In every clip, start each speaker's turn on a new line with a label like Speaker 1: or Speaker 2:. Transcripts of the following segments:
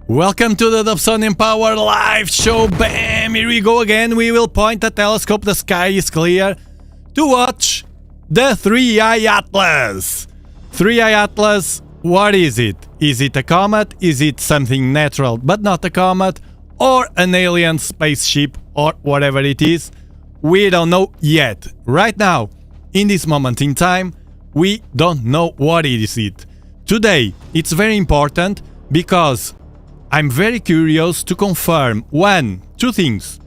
Speaker 1: Welcome to the Dobsonian Power Live Show. Bam! Here we go again. We will point the telescope. The sky is clear to watch the 3i Atlas. 3i Atlas, what is it? Is it a comet? Is it something natural but not a comet? Or an alien spaceship or whatever it is? We don't know yet. Right now, in this moment in time, we don't know what is it. Today, it's very important because I'm very curious to confirm two things.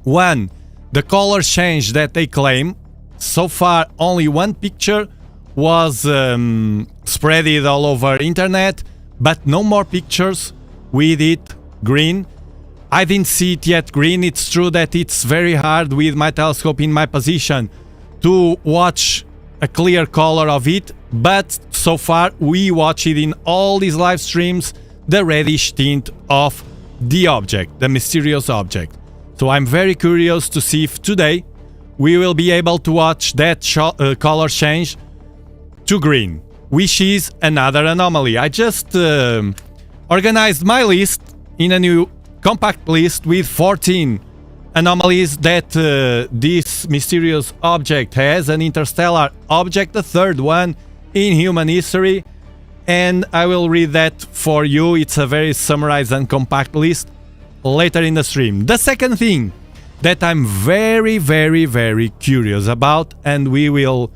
Speaker 1: One, the color change that they claim. So far, only one picture was spreaded all over internet, but no more pictures with it green. I didn't see it yet green. It's true that it's very hard with my telescope in my position to watch a clear color of it, but so far we watch it in all these live streams, the reddish tint of the object, the mysterious object. So I'm very curious to see if today we will be able to watch that color change to green, which is another anomaly. I just organized my list in a new compact list with 14 anomalies that this mysterious object has, an interstellar object, the third one in human history. And I will read that for you. It's a very summarized and compact list later in the stream. The second thing that I'm very curious about, and we will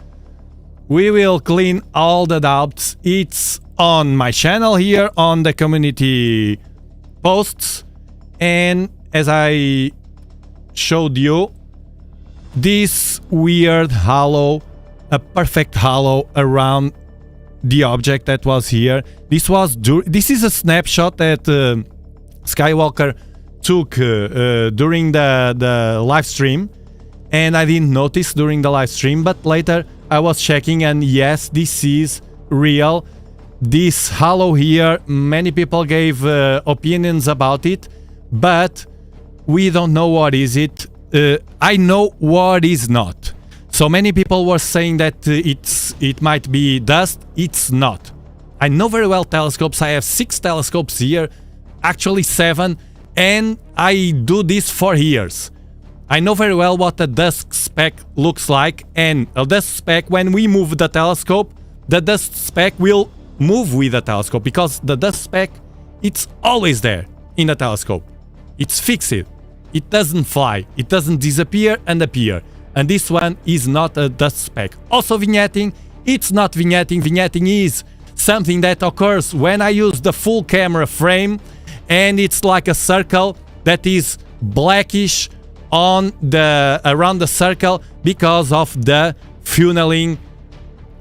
Speaker 1: clean all the doubts. It's on my channel here on the community posts, and as I showed you, this weird halo, a perfect halo around the object that was here. This is a snapshot that Skywalker took during the live stream, and I didn't notice during the live stream, but later I was checking, and yes, this is real. This halo here, many people gave opinions about it, but we don't know what is it. I know what is not. So many people were saying that it might be dust. It's not. I know very well telescopes. I have 6 telescopes here, actually 7, and I do this for years. I know very well what a dust speck looks like, and a dust speck, when we move the telescope, the dust speck will move with the telescope, because the dust speck, it's always there in the telescope. It's fixed. It doesn't fly. It doesn't disappear and appear. And this one is not a dust speck. Also vignetting, it's not vignetting. Vignetting is something that occurs when I use the full camera frame, and it's like a circle that is blackish on around the circle because of the funneling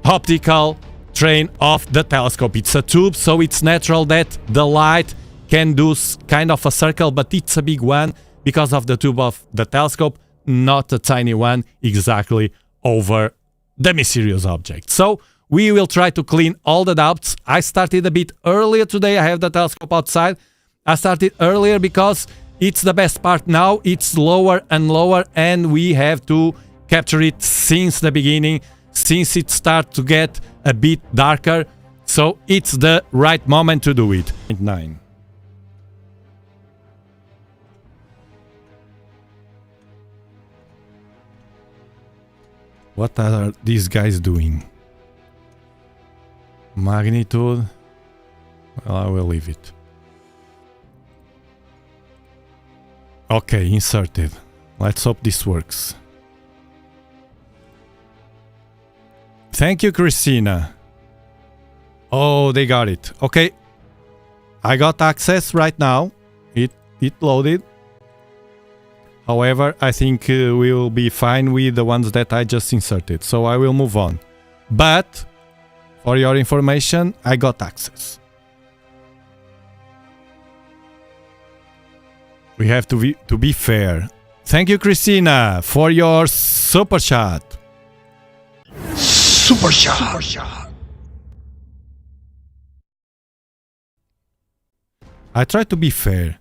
Speaker 1: optical train of the telescope. It's a tube, so it's natural that the light can do kind of a circle, but it's a big one because of the tube of the telescope, not a tiny one exactly over the mysterious object. So we will try to clean all the doubts. I started a bit earlier today. I have the telescope outside. I started earlier because it's the best part now. It's lower and lower, and we have to capture it since the beginning, since it starts to get a bit darker. So it's the right moment to do it. 9. What are these guys doing? Magnitude. Well, I will leave it. Okay, inserted. Let's hope this works. Thank you, Christina. Oh, they got it. Okay. I got access right now. It loaded. However, I think we will be fine with the ones that I just inserted. So I will move on. But, for your information, I got access. We have to be fair. Thank you, Christina, for your super chat.
Speaker 2: Super chat.
Speaker 1: I try to be fair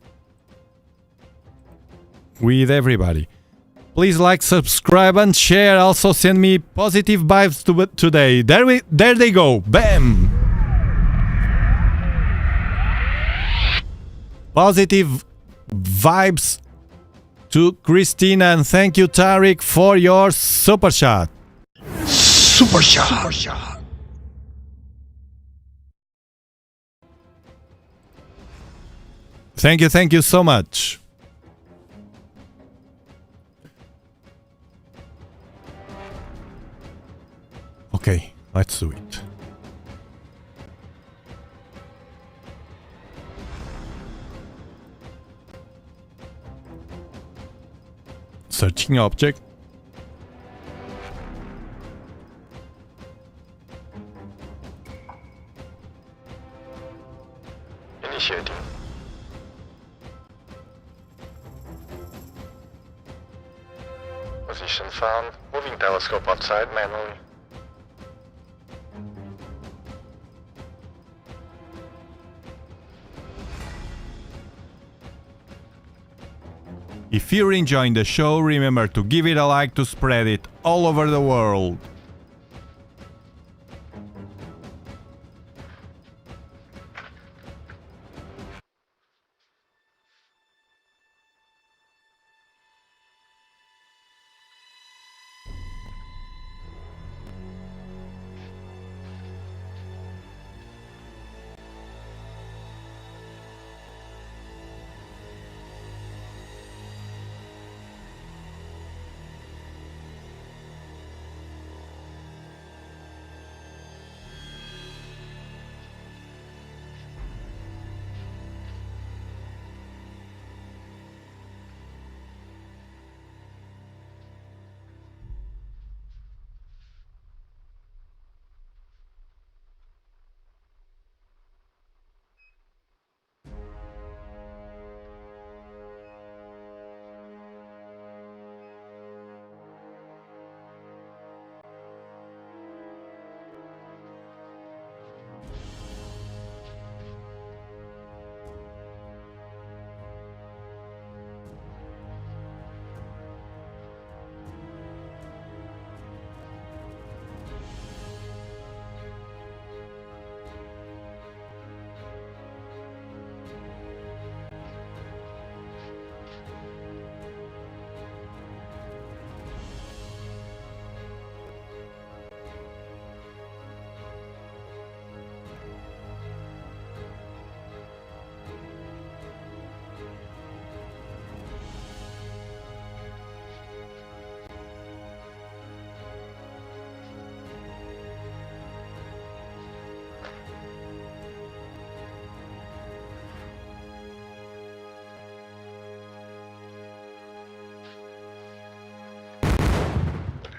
Speaker 1: with everybody. Please like, subscribe, and share. Also send me positive vibes today. There they go. Bam! Positive vibes to Christina, and thank you, Tariq, for your super shot.
Speaker 2: Super shot.
Speaker 1: Thank you so much. Okay, let's do it. Searching object.
Speaker 2: Initiating. Position found. Moving telescope outside manually.
Speaker 1: If you're enjoying the show, remember to give it a like to spread it all over the world.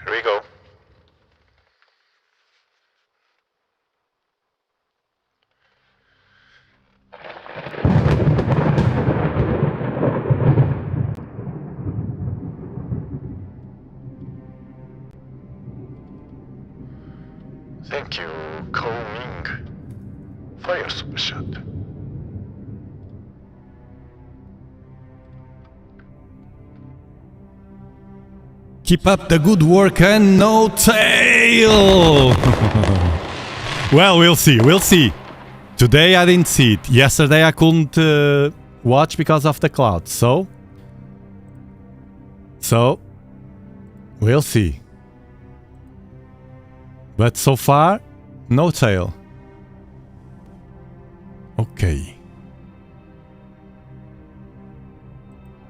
Speaker 2: Here we go. Thank you, Ko Ming, for your super shot.
Speaker 1: Keep up the good work and no tail! Well, we'll see. Today I didn't see it. Yesterday I couldn't watch because of the clouds, so we'll see. But so far, no tail. Okay.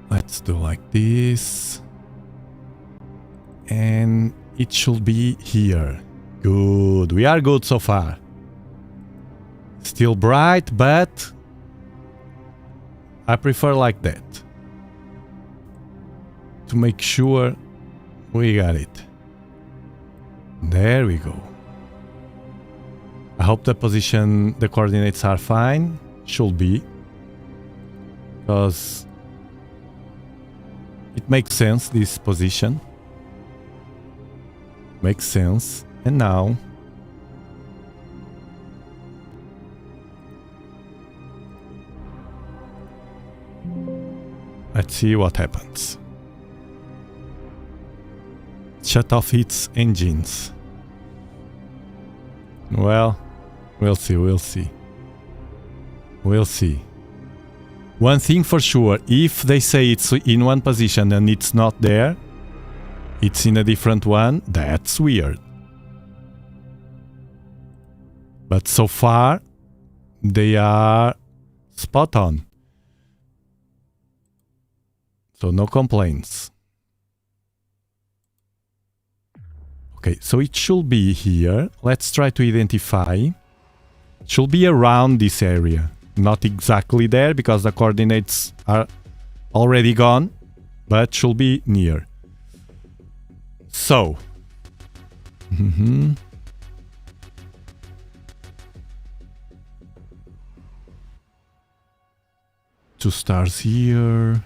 Speaker 1: Let's do like this. And it should be here. Good. We are good so far. Still bright, but I prefer like that. To make sure we got it. There we go. I hope the position, the coordinates are fine. Should be. Because it makes sense, this position. Makes sense. And now let's see what happens. Shut off its engines. Well, we'll see. One thing for sure, if they say it's in one position and it's not there, it's in a different one, that's weird. But so far, they are spot on. So no complaints. Okay, so it should be here. Let's try to identify. It should be around this area. Not exactly there because the coordinates are already gone, but should be near. So. Two stars here.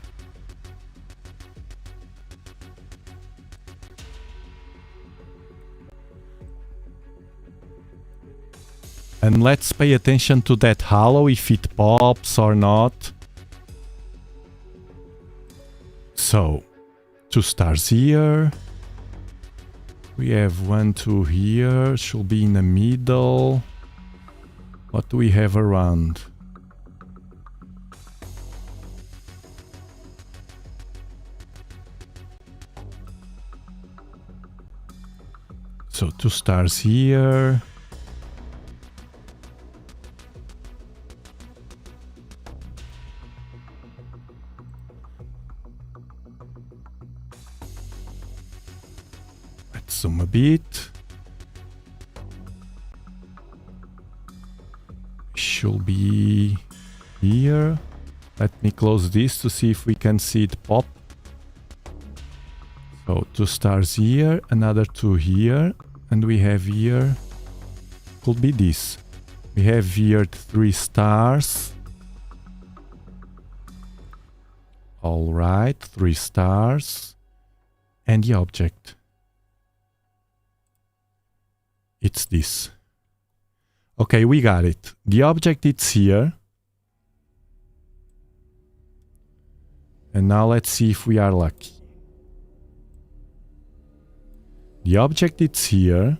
Speaker 1: And let's pay attention to that halo, if it pops or not. So, 2 stars here. We have 1, 2 here. Should be in the middle. What do we have around? So 2 stars here. Zoom a bit. Should be here. Let me close this to see if we can see it pop. So 2 stars here, another 2 here, and we have here, could be this. We have here 3 stars. All right, 3 stars. And the object. It's this. Okay, we got it. The object is here. And now let's see if we are lucky. The object is here.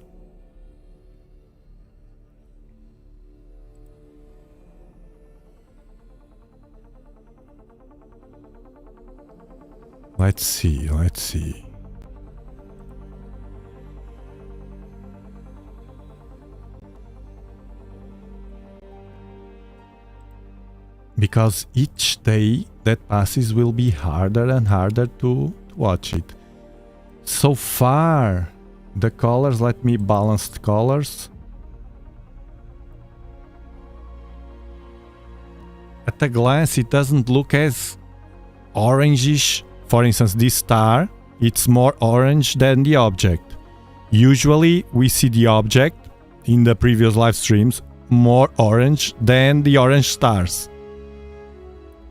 Speaker 1: Let's see, let's see. Because each day that passes will be harder and harder to watch it. So far, the colors, let me balance the colors. At a glance, it doesn't look as orangish. For instance, this star, it's more orange than the object. Usually, we see the object in the previous live streams more orange than the orange stars.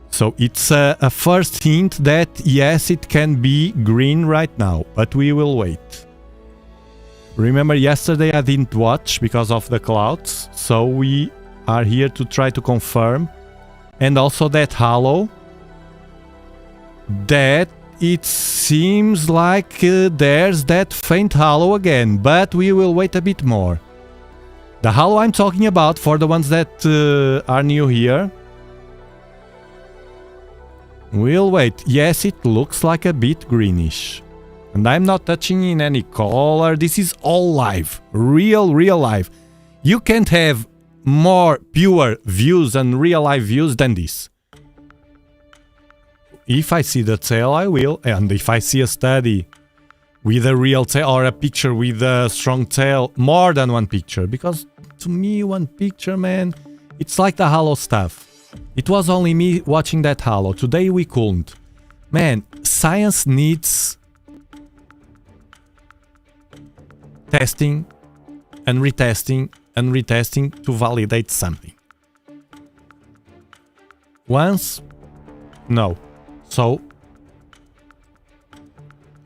Speaker 1: So it's a first hint that yes, it can be green right now, but we will wait. Remember, yesterday I didn't watch because of the clouds, so we are here to try to confirm. And also that halo, that it seems like there's that faint halo again, but we will wait a bit more. The halo I'm talking about, for the ones that are new here, we'll wait. Yes, it looks like a bit greenish. And I'm not touching in any color. This is all live. Real live. You can't have more pure views and real live views than this. If I see the tail, I will. And if I see a study with a real tail or a picture with a strong tail, more than one picture. Because to me, one picture, man, it's like the halo stuff. It was only me watching that halo. Today we couldn't. Man, science needs testing and retesting and retesting to validate something. Once, no. So,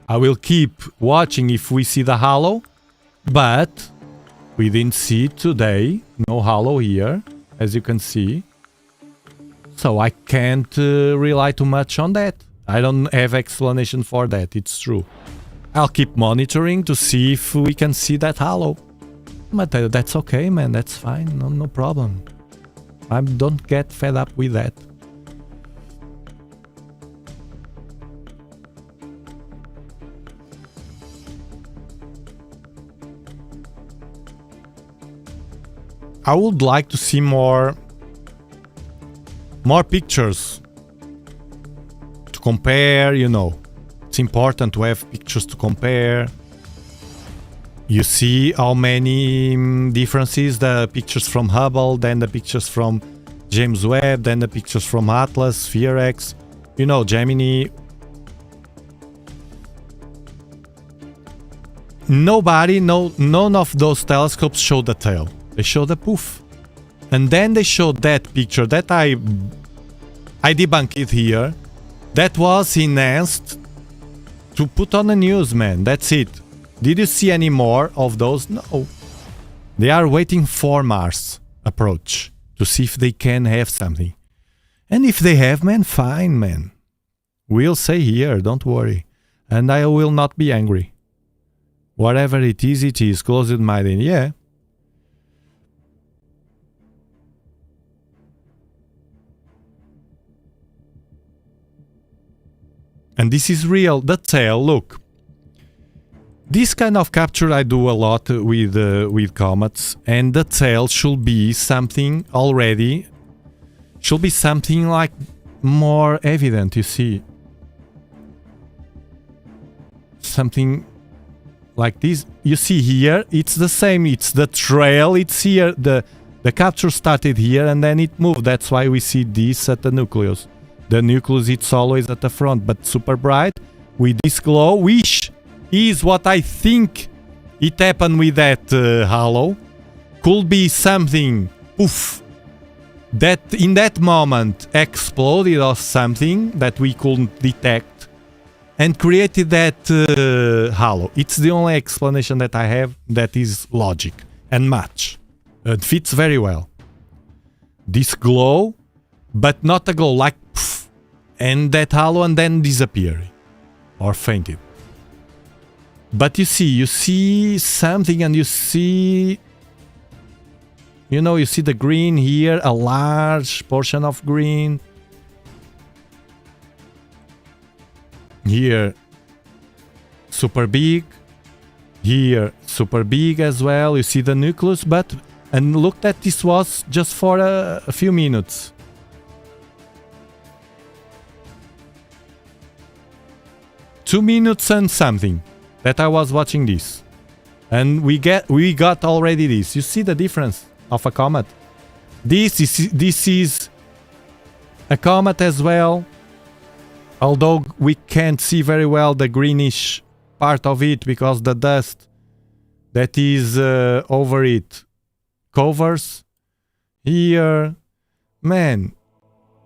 Speaker 1: I will keep watching if we see the halo, but we didn't see it today. No halo here, as you can see. So I can't rely too much on that. I don't have explanation for that, it's true. I'll keep monitoring to see if we can see that halo. But that's okay, man, that's fine, no problem. I don't get fed up with that. I would like to see more pictures to compare, you know. It's important to have pictures to compare. You see how many differences, the pictures from Hubble, then the pictures from James Webb, then the pictures from Atlas, Sphere-X, you know, Gemini. None of those telescopes show the tail. They show the poof. And then they showed that picture that I debunked it here. That was enhanced to put on the news, man. That's it. Did you see any more of those? No. They are waiting for Mars approach to see if they can have something. And if they have, man, fine, man. We'll say here, don't worry. And I will not be angry. Whatever it is, closed-minded, yeah. And this is real. The tail, look. This kind of capture I do a lot with comets, and the tail should be something already. Should be something like more evident, you see. Something like this. You see here, it's the same. It's the trail. It's here. The capture started here and then it moved. That's why we see this at the nucleus. The nucleus, it's always at the front, but super bright with this glow, which is what I think it happened with that halo. Could be something, poof, that in that moment exploded or something that we couldn't detect and created that halo. It's the only explanation that I have that is logic and match. It fits very well. This glow, but not a glow, like poof, and that halo and then disappear or fainted. But you see something, and you see, you know, you see the green here, a large portion of green. Here, super big. Here, super big as well. You see the nucleus, but, and look that this was just for a few minutes. Two minutes and something that I was watching this, and we got already this. You see the difference of a comet. This is a comet as well, although we can't see very well the greenish part of it because the dust that is over it covers. Here, man,